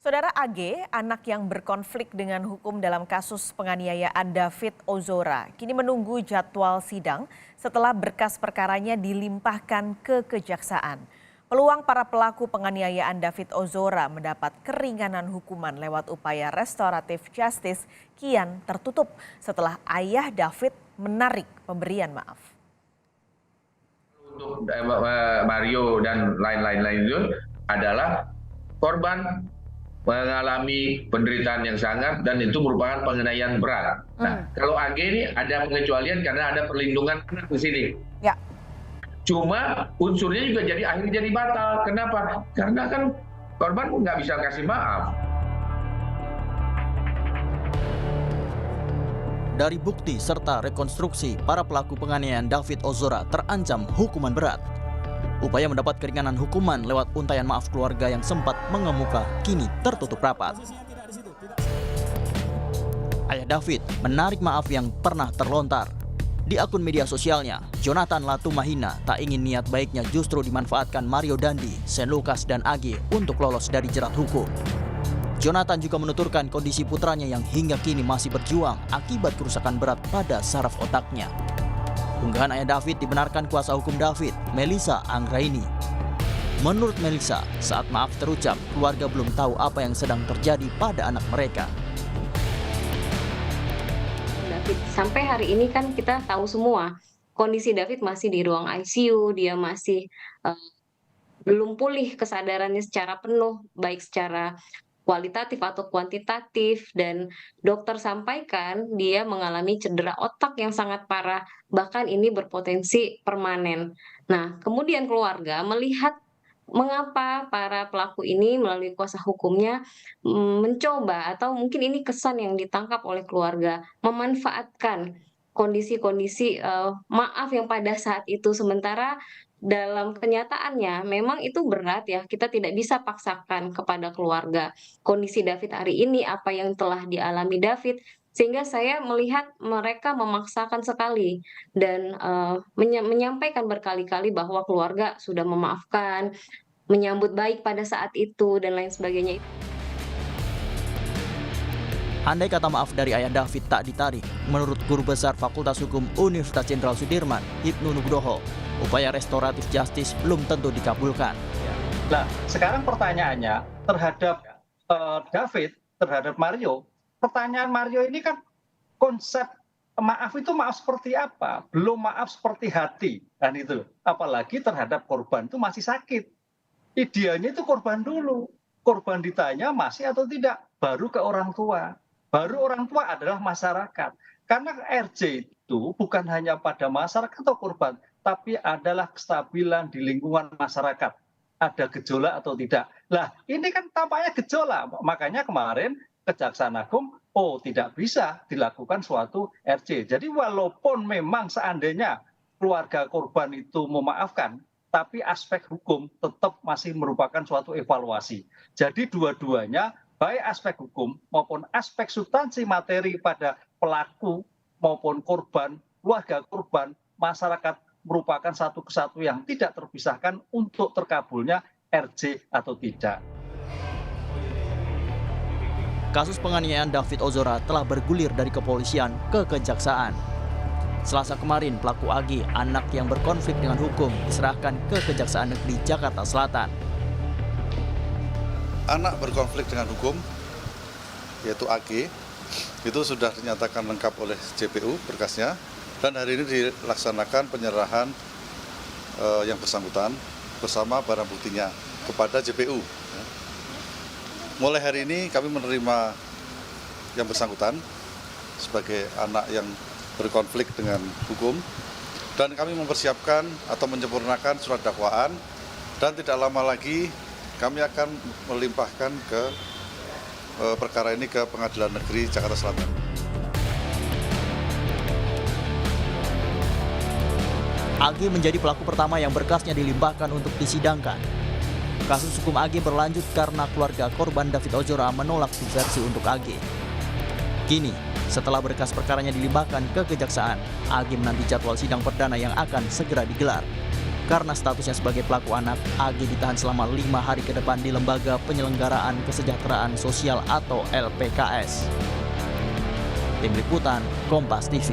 Saudara AG, anak yang berkonflik dengan hukum dalam kasus penganiayaan David Ozora, kini menunggu jadwal sidang setelah berkas perkaranya dilimpahkan ke Kejaksaan. Peluang para pelaku penganiayaan David Ozora mendapat keringanan hukuman lewat upaya restoratif justice kian tertutup setelah ayah David menarik pemberian maaf. Untuk Mario dan lain-lain itu adalah korban mengalami penderitaan yang sangat dan itu merupakan penganiayaan berat. Nah, kalau AG ini ada pengecualian karena ada perlindungan anak di sini. Ya. Cuma unsurnya juga akhirnya jadi batal. Kenapa? Karena kan korban nggak bisa kasih maaf. Dari bukti serta rekonstruksi, para pelaku penganiayaan David Ozora terancam hukuman berat. Upaya mendapat keringanan hukuman lewat untayan maaf keluarga yang sempat mengemuka kini tertutup rapat. Ayah David menarik maaf yang pernah terlontar. Di akun media sosialnya, Jonathan Latumahina tak ingin niat baiknya justru dimanfaatkan Mario Dandi, Saint Lucas dan AG untuk lolos dari jerat hukum. Jonathan juga menuturkan kondisi putranya yang hingga kini masih berjuang akibat kerusakan berat pada saraf otaknya. Unggahan ayah David dibenarkan kuasa hukum David, Melissa Anggraini. Menurut Melissa, saat maaf terucap, keluarga belum tahu apa yang sedang terjadi pada anak mereka. David, sampai hari ini kan kita tahu semua, kondisi David masih di ruang ICU, dia masih belum pulih kesadarannya secara penuh, baik secara kualitatif atau kuantitatif, dan dokter sampaikan dia mengalami cedera otak yang sangat parah, bahkan ini berpotensi permanen. Nah, kemudian keluarga melihat mengapa para pelaku ini melalui kuasa hukumnya mencoba, atau mungkin ini kesan yang ditangkap oleh keluarga, memanfaatkan kondisi-kondisi maaf yang pada saat itu, sementara dalam kenyataannya memang itu berat ya, kita tidak bisa paksakan kepada keluarga. Kondisi David hari ini, apa yang telah dialami David, sehingga saya melihat mereka memaksakan sekali dan menyampaikan berkali-kali bahwa keluarga sudah memaafkan, menyambut baik pada saat itu dan lain sebagainya. Andai kata maaf dari ayah David tak ditarik, menurut Guru Besar Fakultas Hukum Universitas Jenderal Sudirman, Ibnu Nugroho, upaya restoratif justice belum tentu dikabulkan. Nah, sekarang pertanyaannya terhadap David, terhadap Mario, pertanyaan Mario ini kan konsep maaf itu maaf seperti apa? Belum maaf seperti hati, kan itu. Apalagi terhadap korban itu masih sakit. Idealnya itu korban dulu. Korban ditanya masih atau tidak, baru ke orang tua. Baru orang tua adalah masyarakat. Karena RJ itu bukan hanya pada masyarakat atau korban, tapi adalah kestabilan di lingkungan masyarakat. Ada gejolak atau tidak. Nah, ini kan tampaknya gejolak. Makanya kemarin Kejaksaan Agung, tidak bisa dilakukan suatu RJ. Jadi walaupun memang seandainya keluarga korban itu memaafkan, tapi aspek hukum tetap masih merupakan suatu evaluasi. Jadi dua-duanya, baik aspek hukum maupun aspek substansi materi pada pelaku maupun korban, keluarga korban, masyarakat, merupakan satu kesatu yang tidak terpisahkan untuk terkabulnya RJ atau tidak. Kasus penganiayaan David Ozora telah bergulir dari kepolisian ke kejaksaan. Selasa kemarin, pelaku AG, anak yang berkonflik dengan hukum, diserahkan ke Kejaksaan Negeri Jakarta Selatan. Anak berkonflik dengan hukum, yaitu AG, itu sudah dinyatakan lengkap oleh JPU berkasnya, dan hari ini dilaksanakan penyerahan yang bersangkutan bersama barang buktinya kepada JPU. Mulai hari ini kami menerima yang bersangkutan sebagai anak yang berkonflik dengan hukum, dan kami mempersiapkan atau menyempurnakan surat dakwaan, dan tidak lama lagi kami akan melimpahkan ke perkara ini ke Pengadilan Negeri Jakarta Selatan. AG menjadi pelaku pertama yang berkasnya dilimpahkan untuk disidangkan. Kasus hukum AG berlanjut karena keluarga korban David Ozora menolak diversi untuk AG. Kini, setelah berkas perkaranya dilimpahkan ke Kejaksaan, AG menanti jadwal sidang perdana yang akan segera digelar. Karena statusnya sebagai pelaku anak, AG ditahan selama 5 hari ke depan di Lembaga Penyelenggaraan Kesejahteraan Sosial atau LPKS. Tim Liputan, Kompas TV.